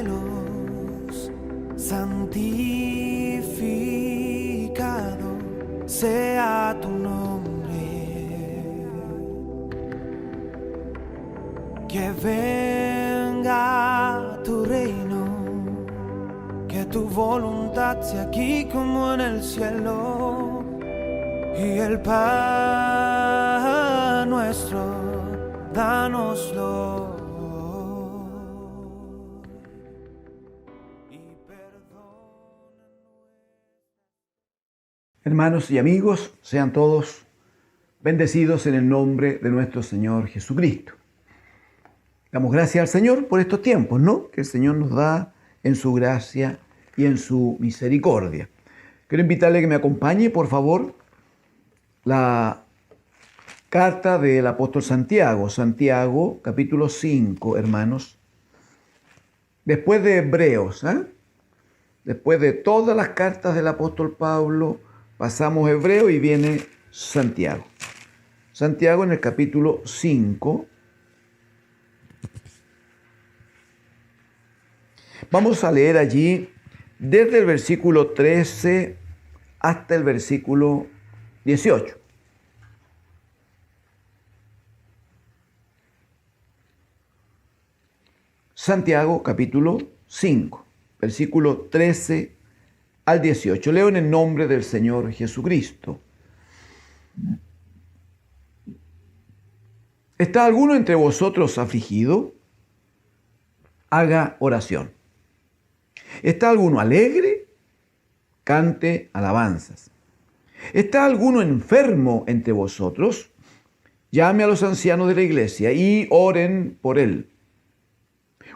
cielos, santificado sea tu nombre. Que venga tu reino, que tu voluntad sea aquí como en el cielo. Y el pan nuestro, dánoslo. Hermanos y amigos, sean todos bendecidos en el nombre de nuestro Señor Jesucristo. Damos gracias al Señor por estos tiempos, ¿no?, que el Señor nos da en su gracia y en su misericordia. Quiero invitarle a que me acompañe, por favor, la carta del apóstol Santiago. Santiago, capítulo 5, hermanos. Después de Hebreos, después de todas las cartas del apóstol Pablo, pasamos Hebreo y viene Santiago. Santiago en el capítulo 5. Vamos a leer allí desde el versículo 13 hasta el versículo 18. Santiago capítulo 5, versículo 13 al 18. Leo en el nombre del Señor Jesucristo. ¿Está alguno entre vosotros afligido? Haga oración. ¿Está alguno alegre? Cante alabanzas. ¿Está alguno enfermo entre vosotros? Llame a los ancianos de la iglesia y oren por él,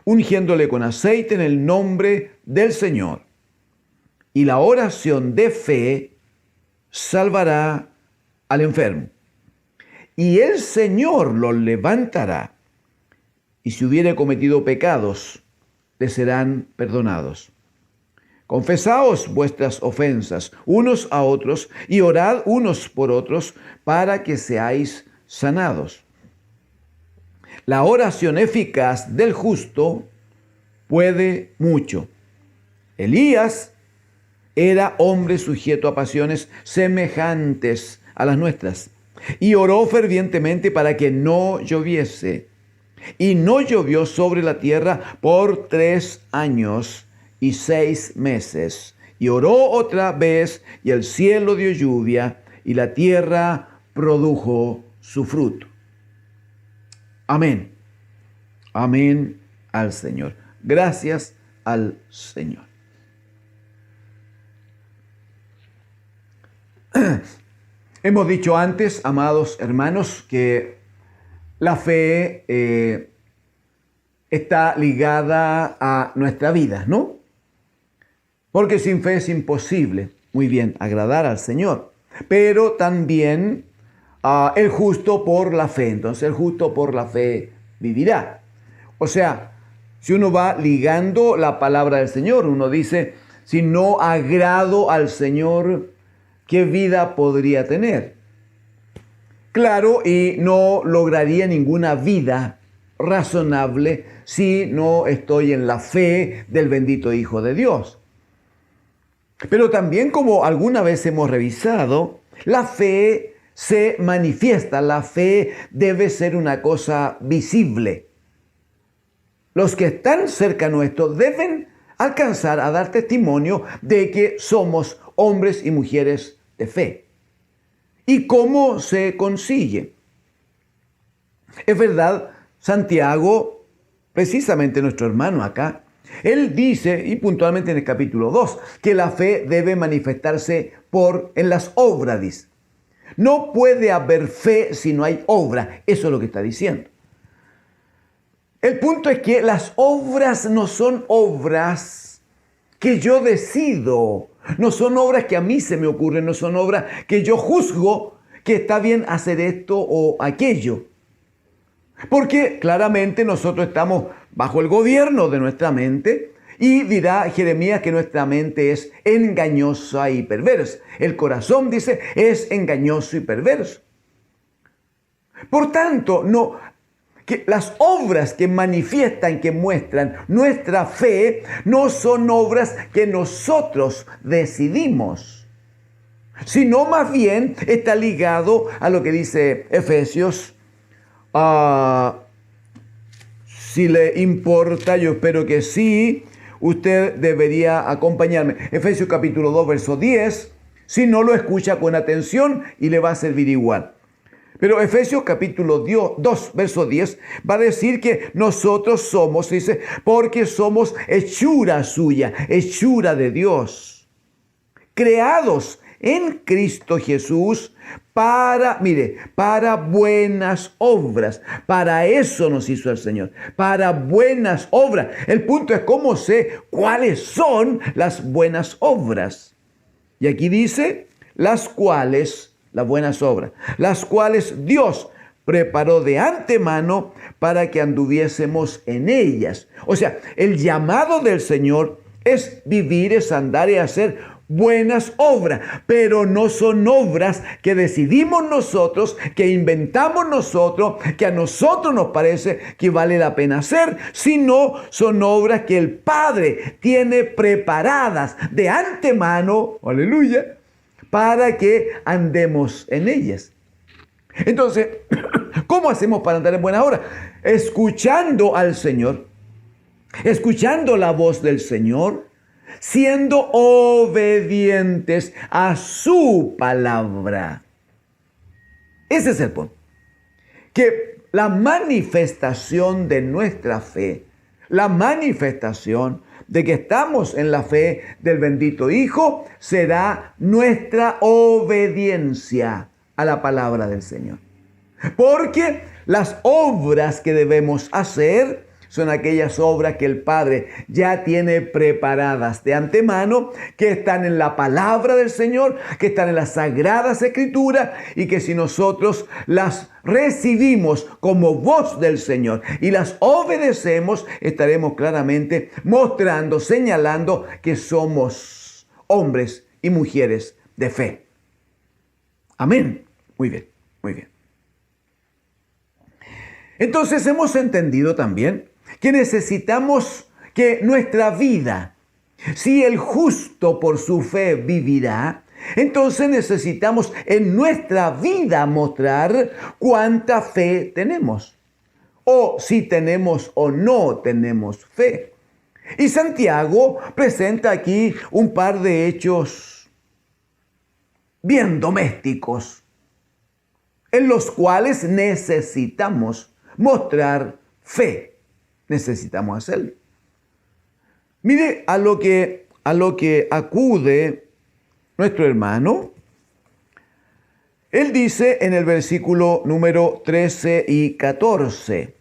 ungiéndole con aceite en el nombre del Señor. Y la oración de fe salvará al enfermo, y el Señor lo levantará. Y si hubiere cometido pecados, le serán perdonados. Confesaos vuestras ofensas unos a otros y orad unos por otros para que seáis sanados. La oración eficaz del justo puede mucho. Elías era hombre sujeto a pasiones semejantes a las nuestras y oró fervientemente para que no lloviese. Y no llovió sobre la tierra por 3 años y 6 meses. Y oró otra vez, y el cielo dio lluvia, y la tierra produjo su fruto. Amén. Amén al Señor. Gracias al Señor. Hemos dicho antes, amados hermanos, que la fe está ligada a nuestra vida, ¿no? Porque sin fe es imposible, muy bien, agradar al Señor. Pero también el justo por la fe. Entonces el justo por la fe vivirá. O sea, si uno va ligando la palabra del Señor, uno dice, si no agrado al Señor, ¿qué vida podría tener? Claro, y no lograría ninguna vida razonable si no estoy en la fe del bendito Hijo de Dios. Pero también, como alguna vez hemos revisado, la fe se manifiesta, la fe debe ser una cosa visible. Los que están cerca nuestro deben alcanzar a dar testimonio de que somos hombres y mujeres de fe. ¿Y cómo se consigue? Es verdad, Santiago, precisamente nuestro hermano acá, él dice, y puntualmente en el capítulo 2, que la fe debe manifestarse en las obras, dice. No puede haber fe si no hay obra. Eso es lo que está diciendo. El punto es que las obras no son obras que yo decido. No son obras que a mí se me ocurren, no son obras que yo juzgo que está bien hacer esto o aquello. Porque claramente nosotros estamos bajo el gobierno de nuestra mente y dirá Jeremías que nuestra mente es engañosa y perversa. El corazón, dice, es engañoso y perverso. Por tanto, que las obras que manifiestan, que muestran nuestra fe, no son obras que nosotros decidimos, sino más bien está ligado a lo que dice Efesios. Si le importa, yo espero que sí, usted debería acompañarme. Efesios capítulo 2, verso 10. Si no, lo escucha con atención y le va a servir igual. Pero Efesios capítulo 2, verso 10 va a decir que nosotros somos, dice, porque somos hechura suya, hechura de Dios, creados en Cristo Jesús para buenas obras. Para eso nos hizo el Señor, para buenas obras. El punto es cómo sé cuáles son las buenas obras. Y aquí dice, las buenas obras, las cuales Dios preparó de antemano para que anduviésemos en ellas. O sea, el llamado del Señor es vivir, es andar y hacer buenas obras, pero no son obras que decidimos nosotros, que inventamos nosotros, que a nosotros nos parece que vale la pena hacer, sino son obras que el Padre tiene preparadas de antemano, aleluya, para que andemos en ellas. Entonces, ¿cómo hacemos para andar en buenas obras? Escuchando al Señor, escuchando la voz del Señor, siendo obedientes a su palabra. Ese es el punto. Que la manifestación de nuestra fe, la manifestación de que estamos en la fe del bendito Hijo, será nuestra obediencia a la palabra del Señor. Porque las obras que debemos hacer son aquellas obras que el Padre ya tiene preparadas de antemano, que están en la palabra del Señor, que están en las Sagradas Escrituras, y que si nosotros las recibimos como voz del Señor y las obedecemos, estaremos claramente mostrando, señalando que somos hombres y mujeres de fe. Amén. Muy bien, muy bien. Entonces hemos entendido también que necesitamos que nuestra vida, si el justo por su fe vivirá, entonces necesitamos en nuestra vida mostrar cuánta fe tenemos, o si tenemos o no tenemos fe. Y Santiago presenta aquí un par de hechos bien domésticos, en los cuales necesitamos mostrar fe. Necesitamos hacerlo. Mire a lo que acude nuestro hermano. Él dice en el versículo número 13 y 14.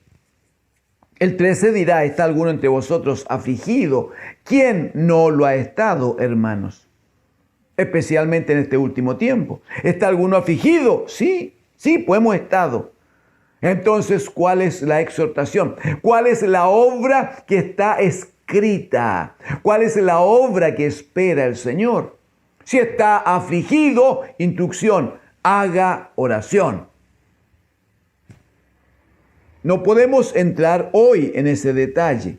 El 13 dirá, ¿está alguno entre vosotros afligido? ¿Quién no lo ha estado, hermanos? Especialmente en este último tiempo. ¿Está alguno afligido? Sí, pues hemos estado. Entonces, ¿cuál es la exhortación? ¿Cuál es la obra que está escrita? ¿Cuál es la obra que espera el Señor? Si está afligido, instrucción, haga oración. No podemos entrar hoy en ese detalle,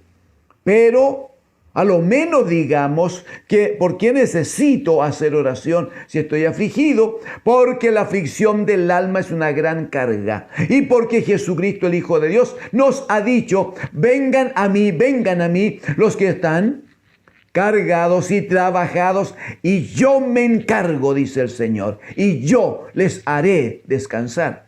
pero a lo menos digamos que ¿por qué necesito hacer oración si estoy afligido? Porque la aflicción del alma es una gran carga. Y porque Jesucristo, el Hijo de Dios, nos ha dicho, vengan a mí los que están cargados y trabajados, y yo me encargo, dice el Señor, y yo les haré descansar.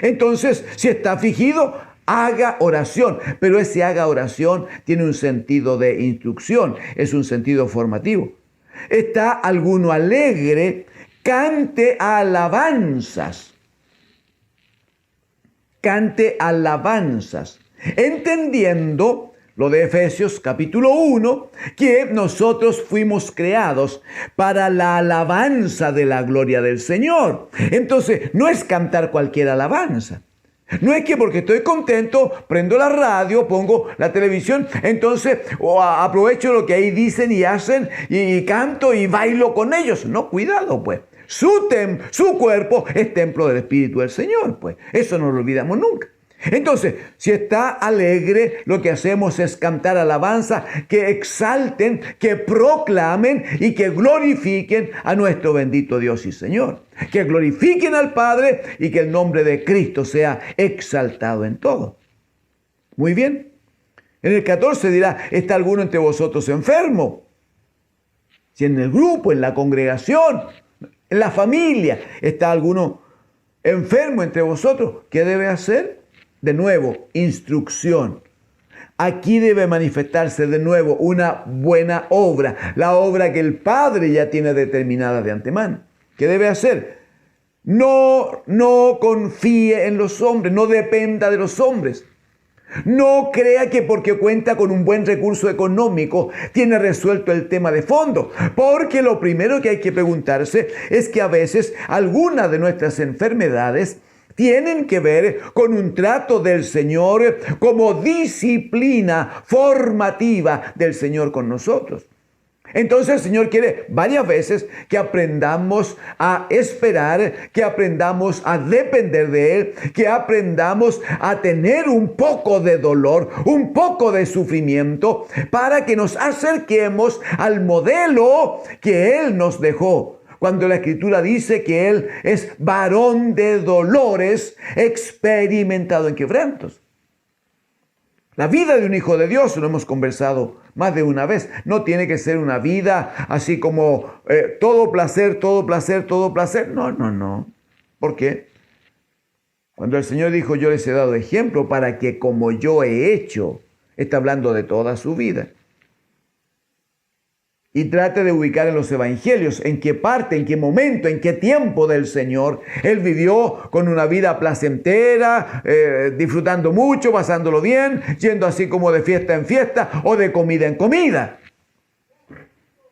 Entonces, si está afligido, haga oración, pero ese haga oración tiene un sentido de instrucción, es un sentido formativo. ¿Está alguno alegre? Cante alabanzas. Cante alabanzas. Entendiendo lo de Efesios capítulo 1, que nosotros fuimos creados para la alabanza de la gloria del Señor. Entonces, no es cantar cualquier alabanza. No es que porque estoy contento, prendo la radio, pongo la televisión, entonces aprovecho lo que ahí dicen y hacen y canto y bailo con ellos. No, cuidado pues. Su cuerpo es templo del Espíritu del Señor, pues. Eso no lo olvidamos nunca. Entonces, si está alegre, lo que hacemos es cantar alabanza, que exalten, que proclamen y que glorifiquen a nuestro bendito Dios y Señor. Que glorifiquen al Padre y que el nombre de Cristo sea exaltado en todo. Muy bien. En el 14 dirá, ¿está alguno entre vosotros enfermo? Si en el grupo, en la congregación, en la familia, está alguno enfermo entre vosotros, ¿qué debe hacer? De nuevo, instrucción. Aquí debe manifestarse de nuevo una buena obra, la obra que el Padre ya tiene determinada de antemano. ¿Qué debe hacer? No confíe en los hombres, no dependa de los hombres. No crea que porque cuenta con un buen recurso económico tiene resuelto el tema de fondo, porque lo primero que hay que preguntarse es que a veces algunas de nuestras enfermedades tienen que ver con un trato del Señor como disciplina formativa del Señor con nosotros. Entonces el Señor quiere varias veces que aprendamos a esperar, que aprendamos a depender de Él, que aprendamos a tener un poco de dolor, un poco de sufrimiento, para que nos acerquemos al modelo que Él nos dejó. Cuando la Escritura dice que Él es varón de dolores, experimentado en quebrantos. La vida de un hijo de Dios, lo hemos conversado más de una vez, no tiene que ser una vida así como todo placer, todo placer, todo placer. No. ¿Por qué? Cuando el Señor dijo, yo les he dado ejemplo para que como yo he hecho, está hablando de toda su vida. Y trate de ubicar en los evangelios en qué parte, en qué momento, en qué tiempo del Señor Él vivió con una vida placentera, disfrutando mucho, pasándolo bien, yendo así como de fiesta en fiesta o de comida en comida.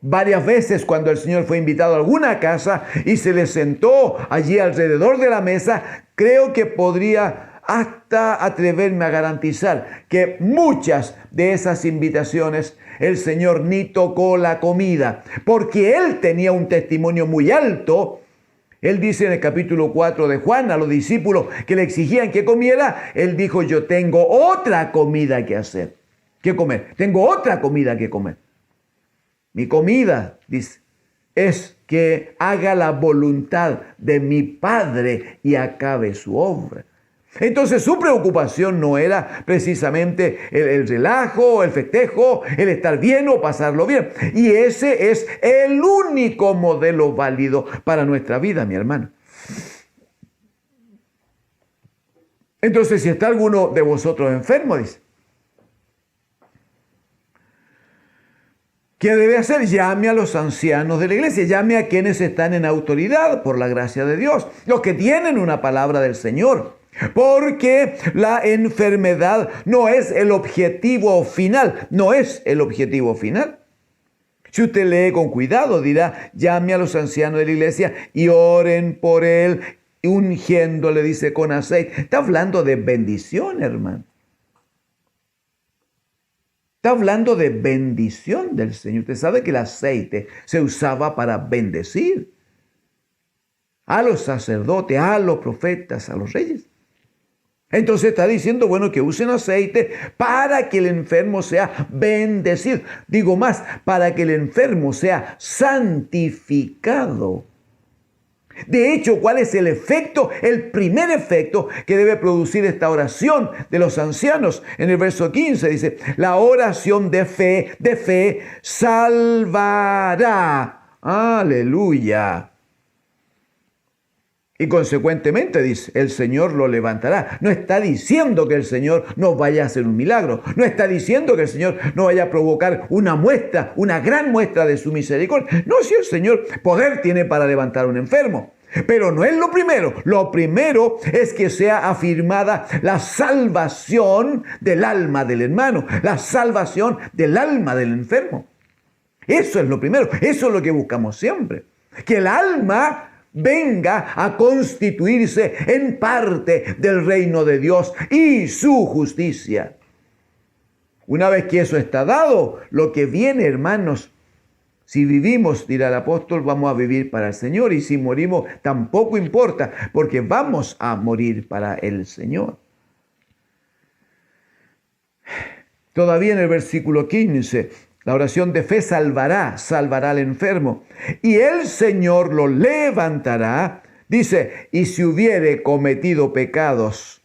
Varias veces cuando el Señor fue invitado a alguna casa y se le sentó allí alrededor de la mesa, creo que podría hasta atreverme a garantizar que muchas de esas invitaciones el Señor ni tocó la comida, porque Él tenía un testimonio muy alto. Él dice en el capítulo 4 de Juan a los discípulos que le exigían que comiera, Él dijo, yo tengo otra comida que hacer, que comer, tengo otra comida que comer. Mi comida, dice, es que haga la voluntad de mi Padre y acabe su obra. Entonces su preocupación no era precisamente el relajo, el festejo, el estar bien o pasarlo bien. Y ese es el único modelo válido para nuestra vida, mi hermano. Entonces, si está alguno de vosotros enfermo, dice, ¿qué debe hacer? Llame a los ancianos de la iglesia, llame a quienes están en autoridad por la gracia de Dios, los que tienen una palabra del Señor. Porque la enfermedad no es el objetivo final, no es el objetivo final. Si usted lee con cuidado, dirá, llame a los ancianos de la iglesia y oren por él, ungiéndole, dice, con aceite. Está hablando de bendición, hermano. Está hablando de bendición del Señor. Usted sabe que el aceite se usaba para bendecir a los sacerdotes, a los profetas, a los reyes. Entonces está diciendo, bueno, que usen aceite para que el enfermo sea bendecido. Digo más, para que el enfermo sea santificado. De hecho, ¿cuál es el efecto? El primer efecto que debe producir esta oración de los ancianos. En el verso 15 dice, la oración de fe salvará. Aleluya. Y consecuentemente dice, el Señor lo levantará. No está diciendo que el Señor no vaya a hacer un milagro. No está diciendo que el Señor no vaya a provocar una muestra, una gran muestra de su misericordia. No, si el Señor poder tiene para levantar a un enfermo. Pero no es lo primero. Lo primero es que sea afirmada la salvación del alma del hermano. La salvación del alma del enfermo. Eso es lo primero. Eso es lo que buscamos siempre. Que el alma venga a constituirse en parte del reino de Dios y su justicia. Una vez que eso está dado, lo que viene, hermanos, si vivimos, dirá el apóstol, vamos a vivir para el Señor, y si morimos tampoco importa, porque vamos a morir para el Señor. Todavía en el versículo 15, la oración de fe salvará al enfermo. Y el Señor lo levantará. Dice, y si hubiere cometido pecados,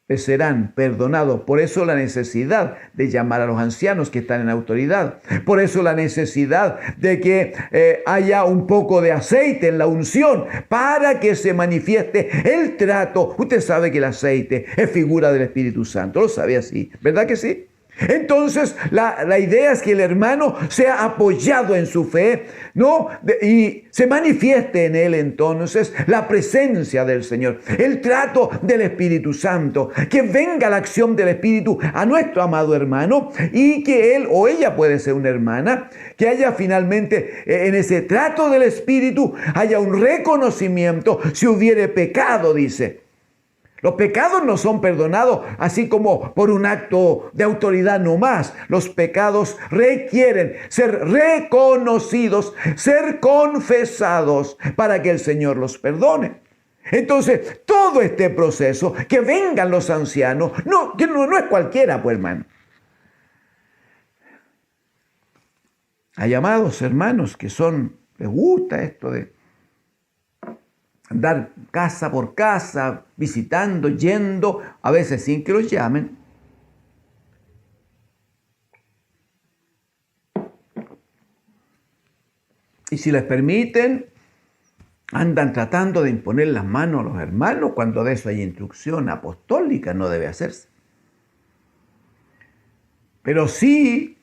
le serán perdonados. Por eso la necesidad de llamar a los ancianos que están en autoridad. Por eso la necesidad de que haya un poco de aceite en la unción para que se manifieste el trato. Usted sabe que el aceite es figura del Espíritu Santo. Lo sabe así, ¿verdad que sí? Entonces la idea es que el hermano sea apoyado en su fe, ¿no? Y se manifieste en él entonces la presencia del Señor, el trato del Espíritu Santo, que venga la acción del Espíritu a nuestro amado hermano y que él o ella, puede ser una hermana, que haya finalmente en ese trato del Espíritu haya un reconocimiento si hubiere pecado, dice. Los pecados no son perdonados así como por un acto de autoridad no más. Los pecados requieren ser reconocidos, ser confesados para que el Señor los perdone. Entonces, todo este proceso, que vengan los ancianos, no es cualquiera, pues, hermano. Hay amados hermanos que les gusta esto de andar casa por casa, visitando, yendo, a veces sin que los llamen. Y si les permiten, andan tratando de imponer las manos a los hermanos cuando de eso hay instrucción apostólica, no debe hacerse. Pero sí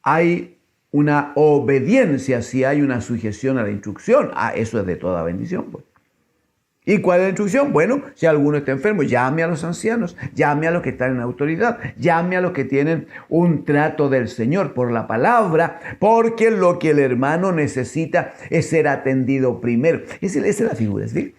hay una obediencia, sí hay una sujeción a la instrucción. Eso es de toda bendición, pues. ¿Y cuál es la instrucción? Bueno, si alguno está enfermo, llame a los ancianos, llame a los que están en autoridad, llame a los que tienen un trato del Señor por la palabra, porque lo que el hermano necesita es ser atendido primero. Esa es la figura, ¿sí?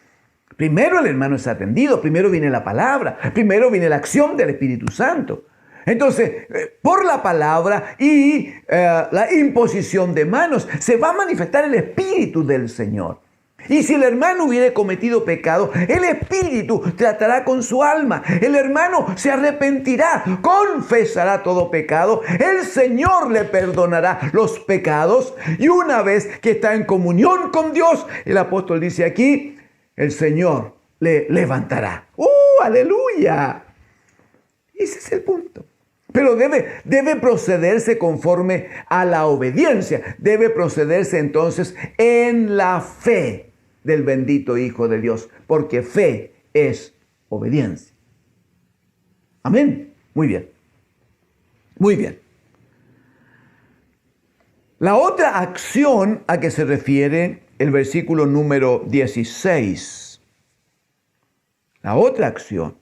Primero el hermano es atendido, primero viene la palabra, primero viene la acción del Espíritu Santo. Entonces, por la palabra y la imposición de manos, se va a manifestar el Espíritu del Señor. Y si el hermano hubiere cometido pecado, el Espíritu tratará con su alma. El hermano se arrepentirá, confesará todo pecado. El Señor le perdonará los pecados. Y una vez que está en comunión con Dios, el apóstol dice aquí, el Señor le levantará. ¡Aleluya! Ese es el punto. Pero debe procederse conforme a la obediencia. Debe procederse entonces en la fe del bendito Hijo de Dios, porque fe es obediencia. Amén. Muy bien. Muy bien. La otra acción a que se refiere el versículo número 16. La otra acción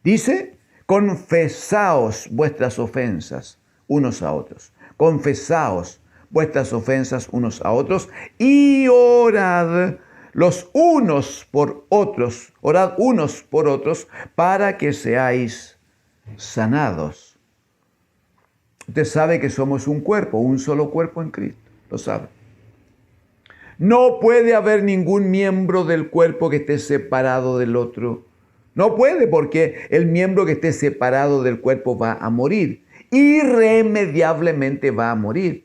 dice: confesaos vuestras ofensas unos a otros. Confesaos vuestras ofensas unos a otros y orad los unos por otros. Orad unos por otros para que seáis sanados. Usted sabe que somos un cuerpo, un solo cuerpo en Cristo. Lo sabe. No puede haber ningún miembro del cuerpo que esté separado del otro. No puede, porque el miembro que esté separado del cuerpo va a morir. Irremediablemente va a morir.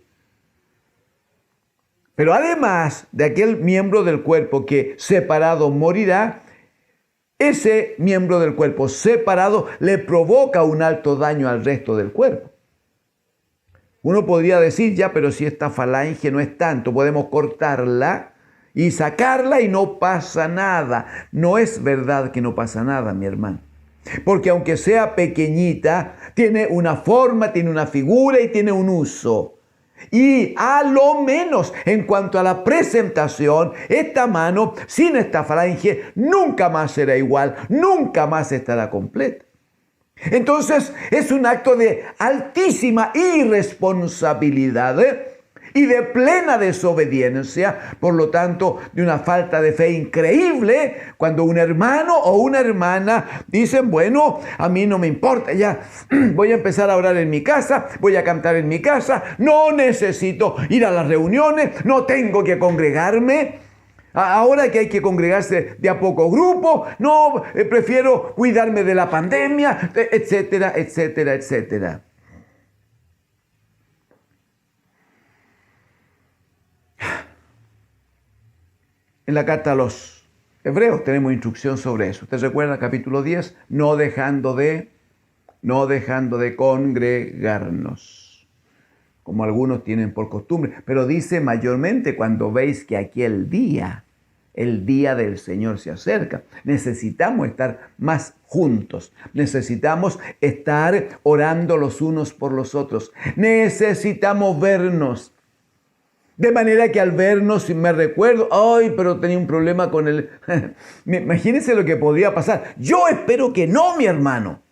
Pero además de aquel miembro del cuerpo que separado morirá, ese miembro del cuerpo separado le provoca un alto daño al resto del cuerpo. Uno podría decir, ya, pero si esta falange no es tanto, podemos cortarla y sacarla y no pasa nada. No es verdad que no pasa nada, mi hermano. Porque aunque sea pequeñita, tiene una forma, tiene una figura y tiene un uso. Y a lo menos en cuanto a la presentación, esta mano sin esta falange nunca más será igual, nunca más estará completa. Entonces es un acto de altísima irresponsabilidad y de plena desobediencia, por lo tanto de una falta de fe increíble, cuando un hermano o una hermana dicen, bueno, a mí no me importa, ya voy a empezar a orar en mi casa, voy a cantar en mi casa, no necesito ir a las reuniones, no tengo que congregarme. Ahora que hay que congregarse de a poco grupo, no, prefiero cuidarme de la pandemia, etcétera, etcétera, etcétera. En la carta a los Hebreos tenemos instrucción sobre eso. ¿Usted recuerda capítulo 10? No dejando de congregarnos, como algunos tienen por costumbre. Pero dice mayormente cuando veis que aquí el día del Señor se acerca. Necesitamos estar más juntos. Necesitamos estar orando los unos por los otros. Necesitamos vernos. De manera que al vernos me recuerdo, ay, pero tenía un problema con el... Imagínense lo que podría pasar. Yo espero que no, mi hermano.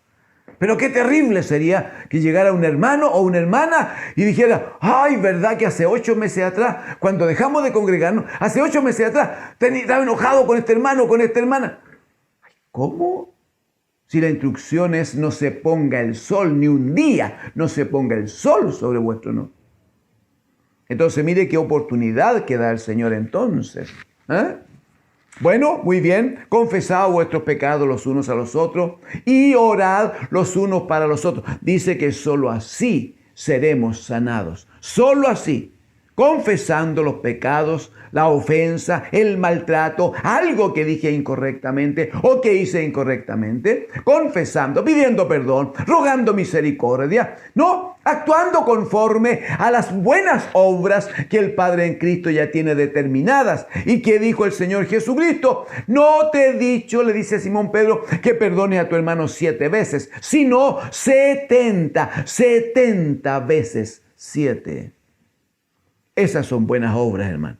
Pero qué terrible sería que llegara un hermano o una hermana y dijera, ay, ¿verdad que hace 8 meses atrás, cuando dejamos de congregarnos, hace 8 meses atrás, estaba enojado con este hermano o con esta hermana? ¿Cómo? Si la instrucción es no se ponga el sol, ni un día no se ponga el sol sobre vuestro no. Entonces mire qué oportunidad que da el Señor entonces. Bueno, muy bien, confesad vuestros pecados los unos a los otros y orad los unos para los otros. Dice que solo así seremos sanados. Solo así, confesando los pecados, la ofensa, el maltrato, algo que dije incorrectamente o que hice incorrectamente, confesando, pidiendo perdón, rogando misericordia, ¿no? Actuando conforme a las buenas obras que el Padre en Cristo ya tiene determinadas y que dijo el Señor Jesucristo. No te he dicho, le dice Simón Pedro, que perdones a tu hermano 7 veces, sino 70 veces 7. Esas son buenas obras, hermano.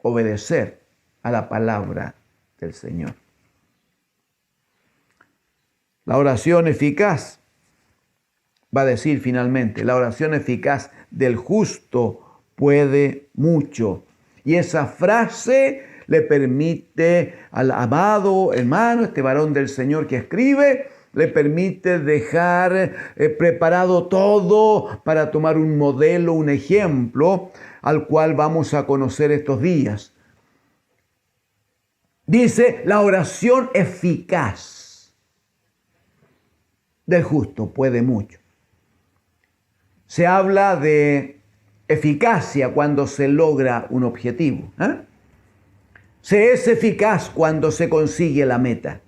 Obedecer a la palabra del Señor. La oración eficaz. Va a decir finalmente, la oración eficaz del justo puede mucho. Y esa frase le permite al amado hermano, este varón del Señor que escribe, le permite dejar preparado todo para tomar un modelo, un ejemplo, al cual vamos a conocer estos días. Dice, la oración eficaz del justo puede mucho. Se habla de eficacia cuando se logra un objetivo. Se es eficaz cuando se consigue la meta.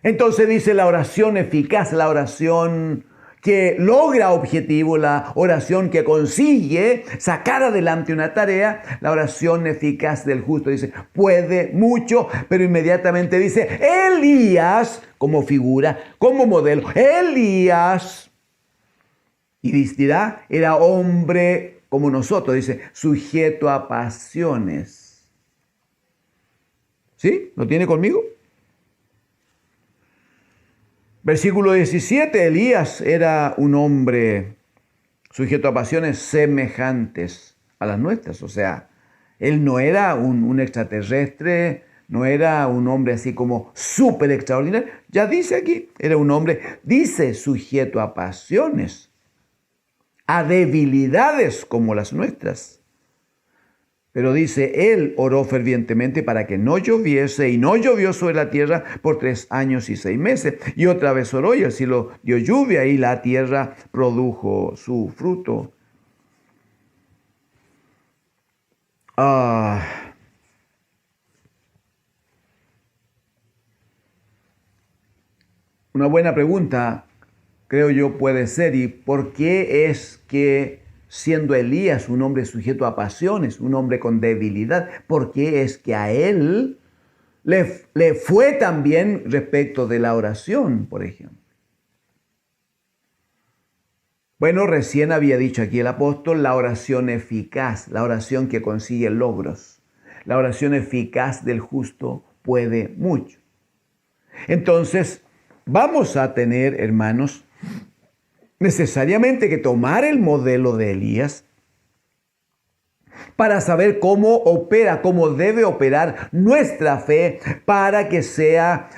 Entonces dice la oración eficaz, la oración que logra objetivo, la oración que consigue sacar adelante una tarea, la oración eficaz del justo. Dice, puede mucho, pero inmediatamente dice, Elías, como figura, como modelo, Elías... Y dirá, era hombre como nosotros, dice, sujeto a pasiones. ¿Sí? ¿Lo tiene conmigo? Versículo 17, Elías era un hombre sujeto a pasiones semejantes a las nuestras. O sea, él no era un extraterrestre, no era un hombre así como súper extraordinario. Ya dice aquí, era un hombre, dice, sujeto a pasiones, a debilidades como las nuestras. Pero dice, él oró fervientemente para que no lloviese, y no llovió sobre la tierra por 3 años y 6 meses. Y otra vez oró, y el cielo dio lluvia, y la tierra produjo su fruto. Una buena pregunta, creo yo, puede ser, ¿y por qué es que siendo Elías un hombre sujeto a pasiones, un hombre con debilidad, por qué es que a él le fue tan bien respecto de la oración, por ejemplo? Bueno, recién había dicho aquí el apóstol, la oración eficaz, la oración que consigue logros, la oración eficaz del justo puede mucho. Entonces, vamos a tener, hermanos, necesariamente que tomar el modelo de Elías para saber cómo opera, cómo debe operar nuestra fe para que sea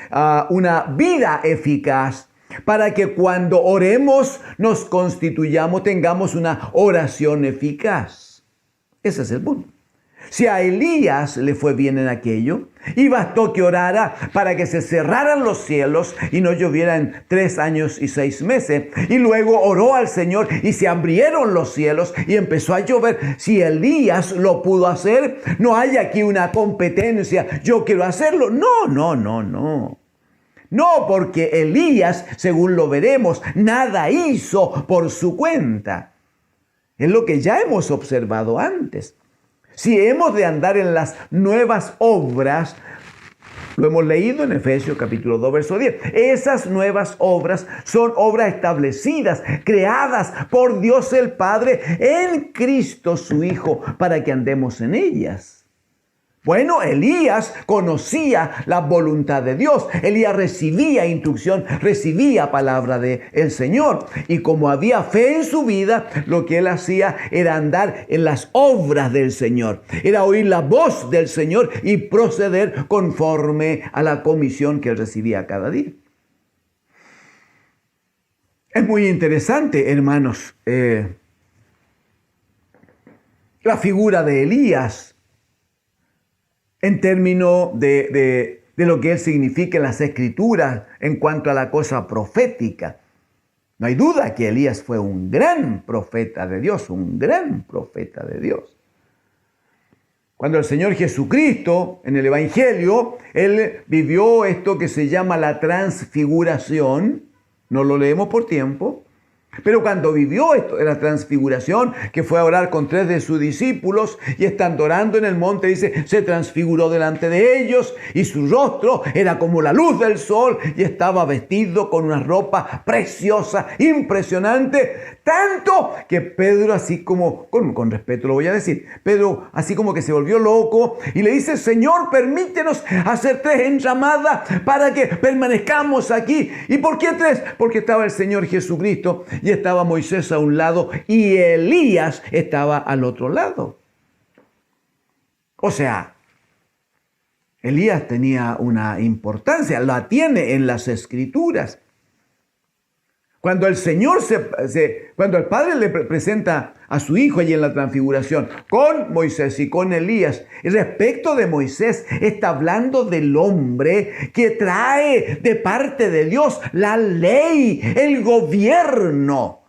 una vida eficaz, para que cuando oremos nos constituyamos, tengamos una oración eficaz. Ese es el punto. Si a Elías le fue bien en aquello, y bastó que orara para que se cerraran los cielos y no lloviera en 3 años y 6 meses. Y luego oró al Señor y se abrieron los cielos y empezó a llover. Si Elías lo pudo hacer, no hay aquí una competencia. Yo quiero hacerlo. No, no, no, no. No, porque Elías, según lo veremos, nada hizo por su cuenta. Es lo que ya hemos observado antes. Si hemos de andar en las nuevas obras, lo hemos leído en Efesios capítulo 2, verso 10. Esas nuevas obras son obras establecidas, creadas por Dios el Padre en Cristo su Hijo, para que andemos en ellas. Bueno, Elías conocía la voluntad de Dios. Elías recibía instrucción, recibía palabra del Señor. Y como había fe en su vida, lo que él hacía era andar en las obras del Señor. Era oír la voz del Señor y proceder conforme a la comisión que él recibía cada día. Es muy interesante, hermanos, la figura de Elías, en términos de lo que él significa en las Escrituras en cuanto a la cosa profética. No hay duda que Elías fue un gran profeta de Dios, un gran profeta de Dios. Cuando el Señor Jesucristo, en el Evangelio, Él vivió esto que se llama la transfiguración, no lo leemos por tiempo, pero cuando vivió esto de la transfiguración, que fue a orar con 3 de sus discípulos, y estando orando en el monte, dice, se transfiguró delante de ellos, y su rostro era como la luz del sol, y estaba vestido con una ropa preciosa, impresionante, tanto que Pedro, así como, con respeto lo voy a decir, Pedro así como que se volvió loco, y le dice, Señor, permítenos hacer 3 enramadas para que permanezcamos aquí. ¿Y por qué 3? Porque estaba el Señor Jesucristo, y estaba Moisés a un lado y Elías estaba al otro lado. O sea, Elías tenía una importancia, la tiene en las Escrituras. Cuando el Señor cuando el Padre le presenta a su Hijo allí en la transfiguración con Moisés y con Elías, y respecto de Moisés está hablando del hombre que trae de parte de Dios la ley, el gobierno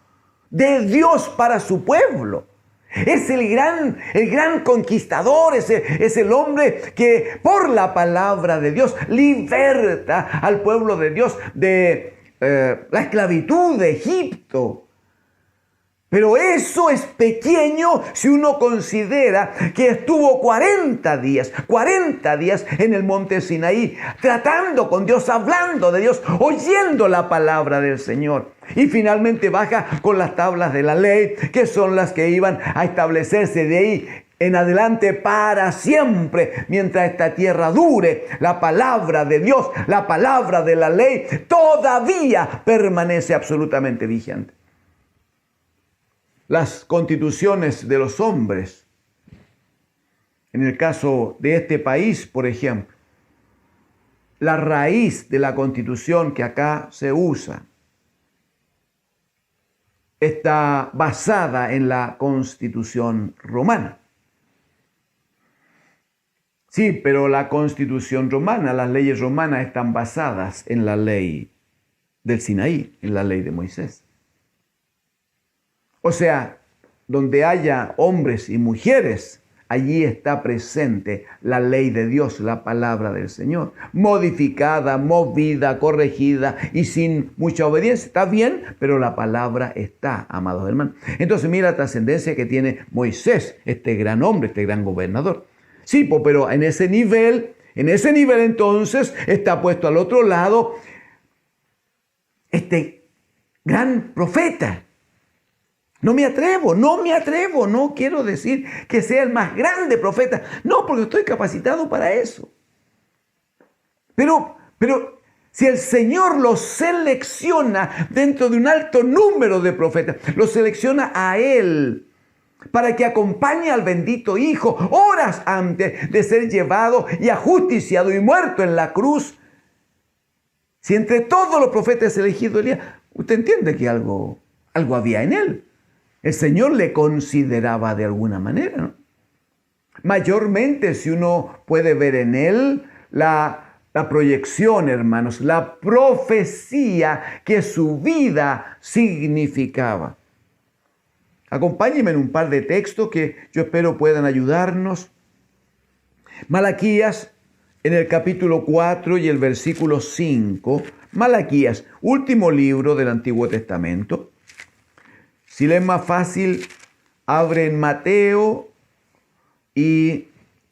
de Dios para su pueblo. Es el gran conquistador, es el hombre que por la palabra de Dios liberta al pueblo de Dios de la esclavitud de Egipto. Pero eso es pequeño si uno considera que estuvo 40 días en el monte Sinaí, tratando con Dios, hablando de Dios, oyendo la palabra del Señor. Y finalmente baja con las tablas de la ley, que son las que iban a establecerse de ahí en adelante para siempre, mientras esta tierra dure. La palabra de Dios, la palabra de la ley, todavía permanece absolutamente vigente. Las constituciones de los hombres, en el caso de este país, por ejemplo, la raíz de la constitución que acá se usa está basada en la Constitución romana. Sí, pero la Constitución romana, las leyes romanas están basadas en la ley del Sinaí, en la ley de Moisés. O sea, donde haya hombres y mujeres, allí está presente la ley de Dios, la palabra del Señor, modificada, movida, corregida y sin mucha obediencia. Está bien, pero la palabra está, amados hermanos. Entonces mira la trascendencia que tiene Moisés, este gran hombre, este gran gobernador. Sí, pero en ese nivel entonces está puesto al otro lado este gran profeta. No me atrevo, no quiero decir que sea el más grande profeta. No, porque estoy capacitado para eso. Pero si el Señor lo selecciona dentro de un alto número de profetas, lo selecciona a él para que acompañe al bendito Hijo horas antes de ser llevado y ajusticiado y muerto en la cruz. Si entre todos los profetas elegidos Elías, usted entiende que algo había en él. El Señor le consideraba de alguna manera, ¿no? Mayormente si uno puede ver en él la proyección, hermanos, la profecía que su vida significaba. Acompáñenme en un par de textos que yo espero puedan ayudarnos. Malaquías, en el capítulo 4 y el versículo 5. Malaquías, último libro del Antiguo Testamento. Si le es más fácil, abre en Mateo y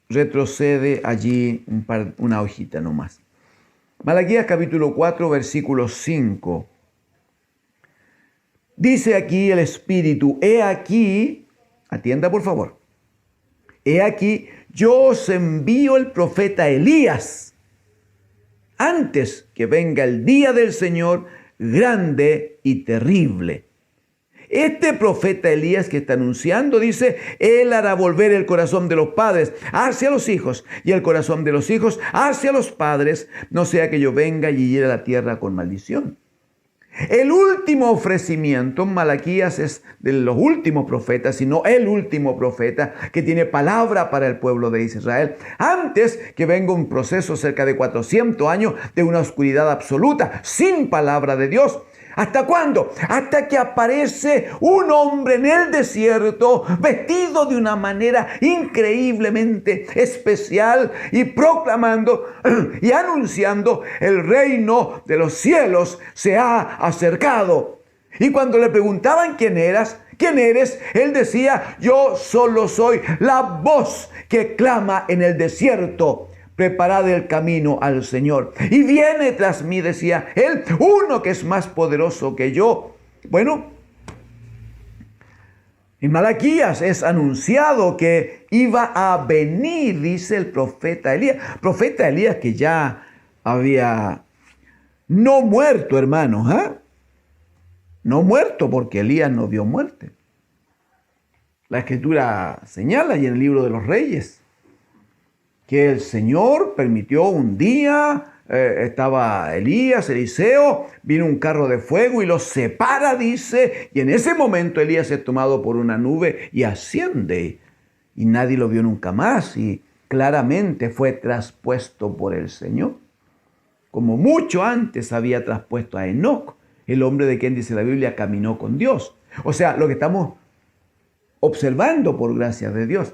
retrocede allí una hojita nomás. Malaquías capítulo 4, versículo 5. Dice aquí el Espíritu, he aquí, atienda por favor, he aquí, yo os envío el profeta Elías, antes que venga el día del Señor grande y terrible. Este profeta Elías que está anunciando dice, él hará volver el corazón de los padres hacia los hijos y el corazón de los hijos hacia los padres, no sea que yo venga y hiera la tierra con maldición. El último ofrecimiento, Malaquías es de los últimos profetas, sino el último profeta que tiene palabra para el pueblo de Israel. Antes que venga un proceso cerca de 400 años de una oscuridad absoluta, sin palabra de Dios. ¿Hasta cuándo? Hasta que aparece un hombre en el desierto vestido de una manera increíblemente especial y proclamando y anunciando el reino de los cielos se ha acercado. Y cuando le preguntaban quién eres, él decía, yo solo soy la voz que clama en el desierto. Preparad el camino al Señor. Y viene tras mí, decía él, uno que es más poderoso que yo. Bueno, en Malaquías es anunciado que iba a venir, dice el profeta Elías. Profeta Elías que ya había no muerto, hermanos. No muerto porque Elías no vio muerte. La Escritura señala y en el libro de los Reyes que el Señor permitió un día, estaba Elías, Eliseo, vino un carro de fuego y los separa, dice, y en ese momento Elías es tomado por una nube y asciende, y nadie lo vio nunca más, y claramente fue traspuesto por el Señor, como mucho antes había traspuesto a Enoc, el hombre de quien dice la Biblia caminó con Dios. O sea, lo que estamos observando por gracia de Dios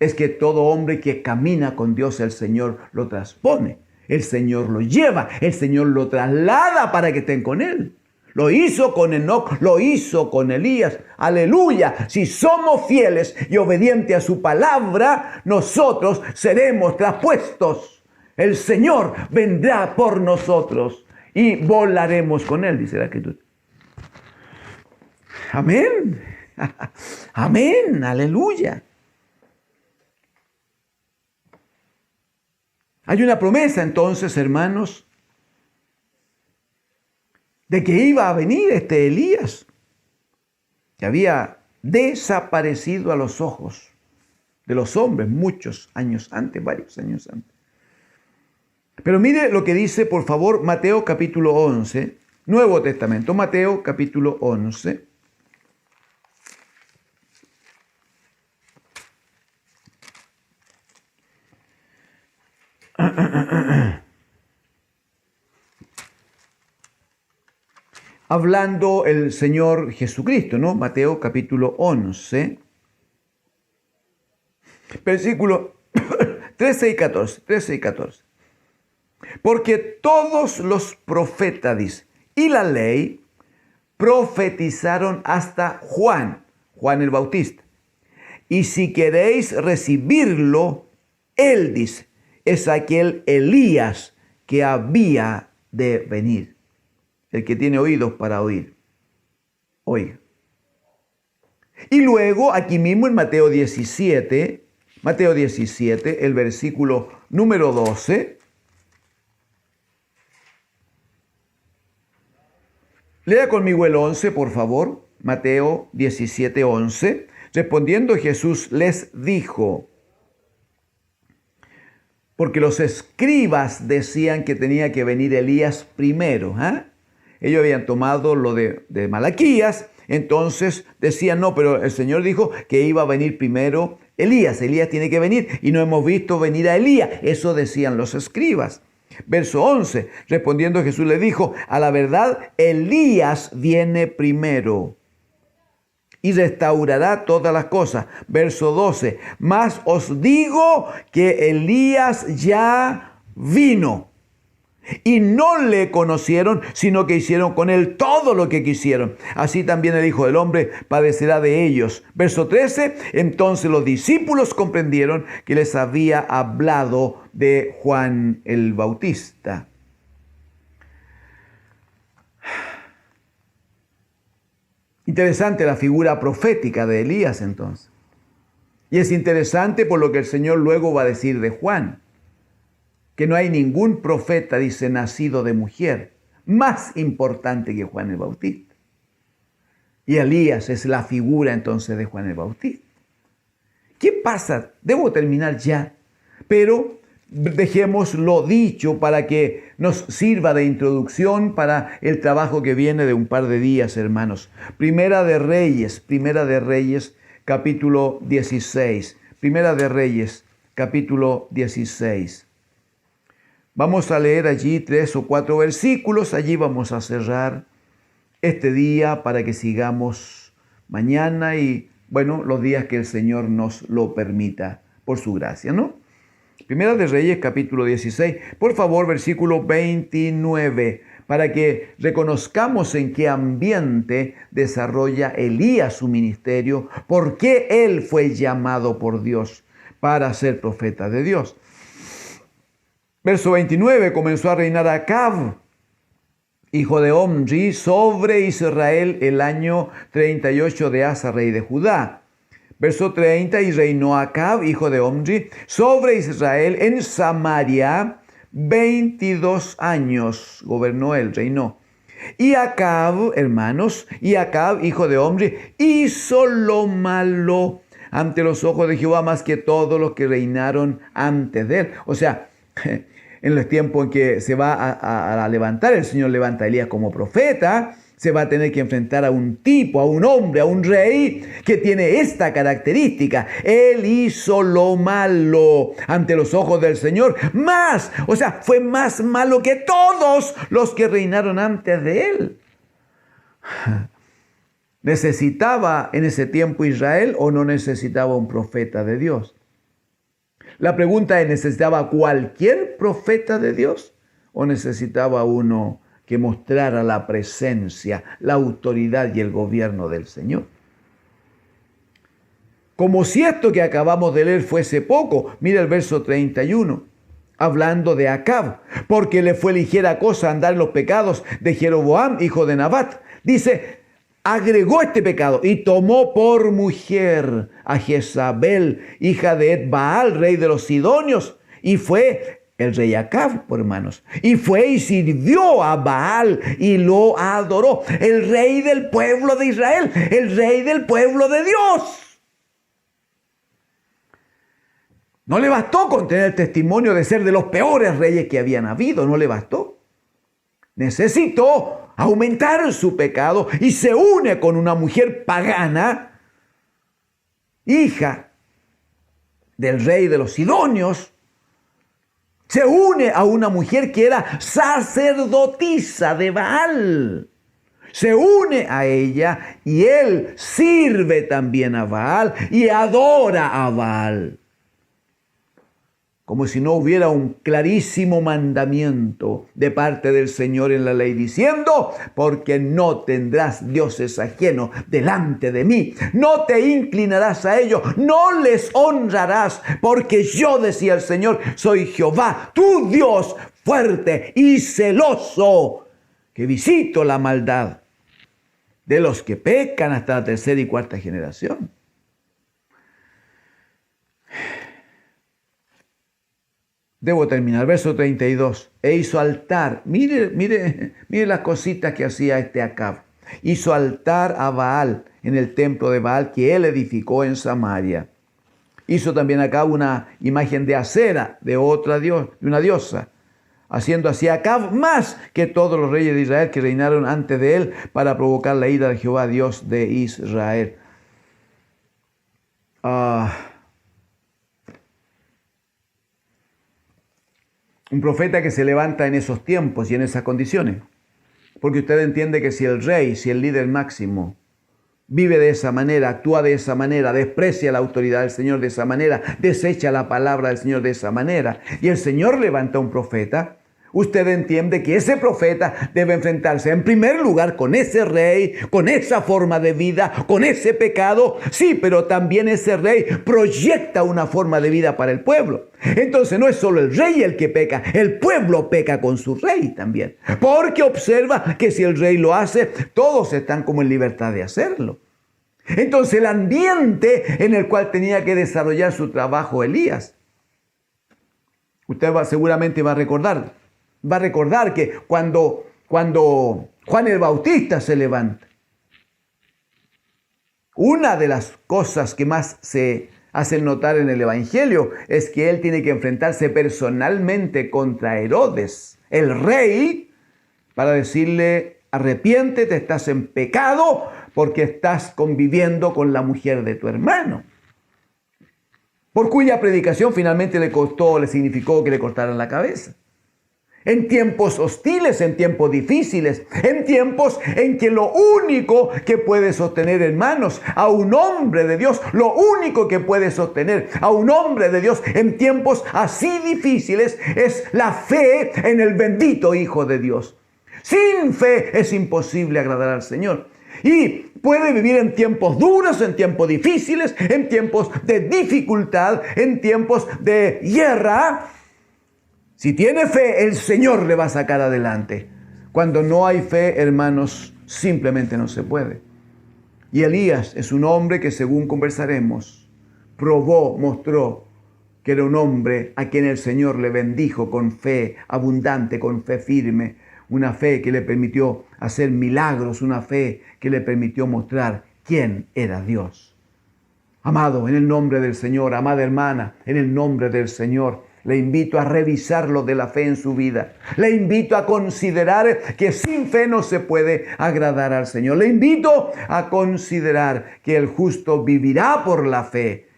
es que todo hombre que camina con Dios, el Señor lo transpone, el Señor lo lleva, el Señor lo traslada para que estén con Él. Lo hizo con Enoc, lo hizo con Elías. Aleluya. Si somos fieles y obedientes a su palabra, nosotros seremos traspuestos. El Señor vendrá por nosotros y volaremos con Él, dice la Escritura. Amén. Amén. Aleluya. Hay una promesa entonces, hermanos, de que iba a venir este Elías, que había desaparecido a los ojos de los hombres muchos años antes, varios años antes. Pero mire lo que dice, por favor, Mateo capítulo 11, Nuevo Testamento, Mateo capítulo 11. Hablando el Señor Jesucristo, ¿no? Mateo capítulo 11, versículo 13 y 14, 13 y 14. Porque todos los profetas, dice, y la ley profetizaron hasta Juan el Bautista. Y si queréis recibirlo, él dice, es aquel Elías que había de venir. El que tiene oídos para oír, oiga. Y luego, aquí mismo en Mateo 17, el versículo número 12, lea conmigo el 11, por favor. Mateo 17, 11. Respondiendo Jesús les dijo, porque los escribas decían que tenía que venir Elías primero, Ellos habían tomado lo de Malaquías, entonces decían, no, pero el Señor dijo que iba a venir primero Elías tiene que venir y no hemos visto venir a Elías. Eso decían los escribas. Verso 11, respondiendo Jesús le dijo, a la verdad, Elías viene primero y restaurará todas las cosas. Verso 12, mas os digo que Elías ya vino y no le conocieron, sino que hicieron con él todo lo que quisieron. Así también el Hijo del Hombre padecerá de ellos. Verso 13, entonces los discípulos comprendieron que les había hablado de Juan el Bautista. Interesante la figura profética de Elías entonces. Y es interesante por lo que el Señor luego va a decir de Juan. Que no hay ningún profeta, dice, nacido de mujer, más importante que Juan el Bautista. Y Elías es la figura entonces de Juan el Bautista. ¿Qué pasa? Debo terminar ya, pero dejémoslo dicho para que nos sirva de introducción para el trabajo que viene de un par de días, hermanos. Primera de Reyes, capítulo 16. Primera de Reyes, capítulo 16. Vamos a leer allí 3 o 4 versículos. Allí vamos a cerrar este día para que sigamos mañana y, bueno, los días que el Señor nos lo permita, por su gracia, ¿no? Primera de Reyes, capítulo 16. Por favor, versículo 29, para que reconozcamos en qué ambiente desarrolla Elías su ministerio, por qué él fue llamado por Dios para ser profeta de Dios. Verso 29, comenzó a reinar Acab, hijo de Omri, sobre Israel el año 38 de Asa, rey de Judá. Verso 30, y reinó Acab, hijo de Omri, sobre Israel en Samaria 22 años. Gobernó él, reinó. Y Acab, hermanos, hijo de Omri, hizo lo malo ante los ojos de Jehová más que todos los que reinaron antes de él. O sea, en los tiempos en que se va a levantar, el Señor levanta a Elías como profeta, se va a tener que enfrentar a un tipo, a un hombre, a un rey que tiene esta característica. Él hizo lo malo ante los ojos del Señor, fue más malo que todos los que reinaron antes de él. ¿Necesitaba en ese tiempo Israel o no necesitaba un profeta de Dios? La pregunta es, ¿necesitaba cualquier profeta de Dios o necesitaba uno que mostrara la presencia, la autoridad y el gobierno del Señor? Como si esto que acabamos de leer fuese poco, mira el verso 31, hablando de Acab, porque le fue ligera cosa andar en los pecados de Jeroboam, hijo de Nabat. Dice, agregó este pecado y tomó por mujer a Jezabel, hija de Ed-Baal, rey de los Sidonios, y fue el rey Acab, hermanos, y fue y sirvió a Baal y lo adoró. El rey del pueblo de Israel, el rey del pueblo de Dios. No le bastó con tener el testimonio de ser de los peores reyes que habían habido, no le bastó. Necesitó aumentar su pecado y se une con una mujer pagana, hija del rey de los Sidonios. Se une a una mujer que era sacerdotisa de Baal. Se une a ella y él sirve también a Baal y adora a Baal. Como si no hubiera un clarísimo mandamiento de parte del Señor en la ley diciendo, porque no tendrás dioses ajenos delante de mí, no te inclinarás a ellos, no les honrarás, porque yo, decía el Señor, soy Jehová, tu Dios fuerte y celoso, que visito la maldad de los que pecan hasta la tercera y cuarta generación. Debo terminar. Verso 32. E hizo altar. Mire las cositas que hacía este Acab. Hizo altar a Baal en el templo de Baal que él edificó en Samaria. Hizo también Acab una imagen de Acera, de una diosa, haciendo así Acab más que todos los reyes de Israel que reinaron antes de él para provocar la ira de Jehová, Dios de Israel. Un profeta que se levanta en esos tiempos y en esas condiciones. Porque usted entiende que si el rey, si el líder máximo, vive de esa manera, actúa de esa manera, desprecia la autoridad del Señor de esa manera, desecha la palabra del Señor de esa manera, y el Señor levanta un profeta, usted entiende que ese profeta debe enfrentarse en primer lugar con ese rey, con esa forma de vida, con ese pecado. Sí, pero también ese rey proyecta una forma de vida para el pueblo. Entonces no es solo el rey el que peca, el pueblo peca con su rey también. Porque observa que si el rey lo hace, todos están como en libertad de hacerlo. Entonces el ambiente en el cual tenía que desarrollar su trabajo Elías, usted seguramente va a recordar que cuando Juan el Bautista se levanta, una de las cosas que más se hacen notar en el Evangelio es que él tiene que enfrentarse personalmente contra Herodes, el rey, para decirle: arrepiéntete, estás en pecado porque estás conviviendo con la mujer de tu hermano. Por cuya predicación finalmente le significó que le cortaran la cabeza. En tiempos hostiles, en tiempos difíciles, en tiempos en que lo único que puede sostener, hermanos, a un hombre de Dios, lo único que puede sostener a un hombre de Dios en tiempos así difíciles es la fe en el bendito Hijo de Dios. Sin fe es imposible agradar al Señor. Y puede vivir en tiempos duros, en tiempos difíciles, en tiempos de dificultad, en tiempos de guerra. Si tiene fe, el Señor le va a sacar adelante. Cuando no hay fe, hermanos, simplemente no se puede. Y Elías es un hombre que, según conversaremos, mostró que era un hombre a quien el Señor le bendijo con fe abundante, con fe firme, una fe que le permitió hacer milagros, una fe que le permitió mostrar quién era Dios. Amado, en el nombre del Señor, amada hermana, en el nombre del Señor, le invito a revisar lo de la fe en su vida. Le invito a considerar que sin fe no se puede agradar al Señor. Le invito a considerar que el justo vivirá por la fe.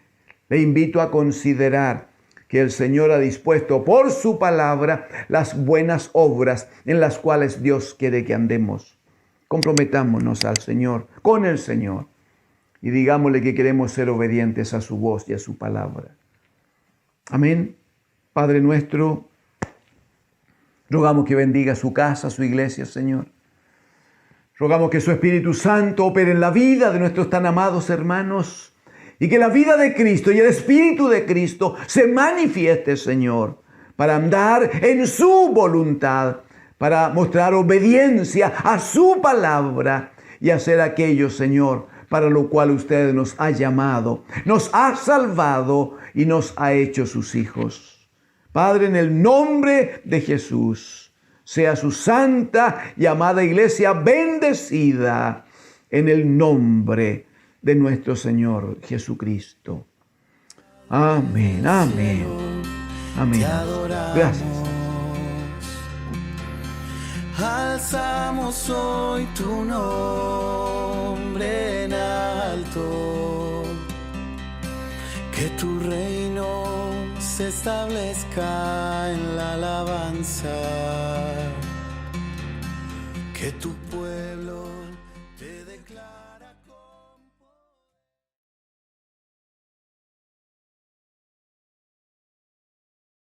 Le invito a considerar que el Señor ha dispuesto por su palabra las buenas obras en las cuales Dios quiere que andemos. Comprometámonos al Señor, con el Señor, y digámosle que queremos ser obedientes a su voz y a su palabra. Amén. Padre nuestro, rogamos que bendiga su casa, su iglesia, Señor. Rogamos que su Espíritu Santo opere en la vida de nuestros tan amados hermanos y que la vida de Cristo y el Espíritu de Cristo se manifieste, Señor, para andar en su voluntad, para mostrar obediencia a su palabra y hacer aquello, Señor, para lo cual usted nos ha llamado, nos ha salvado y nos ha hecho sus hijos. Padre, en el nombre de Jesús, sea su santa y amada iglesia bendecida en el nombre de nuestro Señor Jesucristo. Amén, amén, amén. Gracias. Alzamos hoy tu nombre en alto, que tu reino se establezca en la alabanza, que tu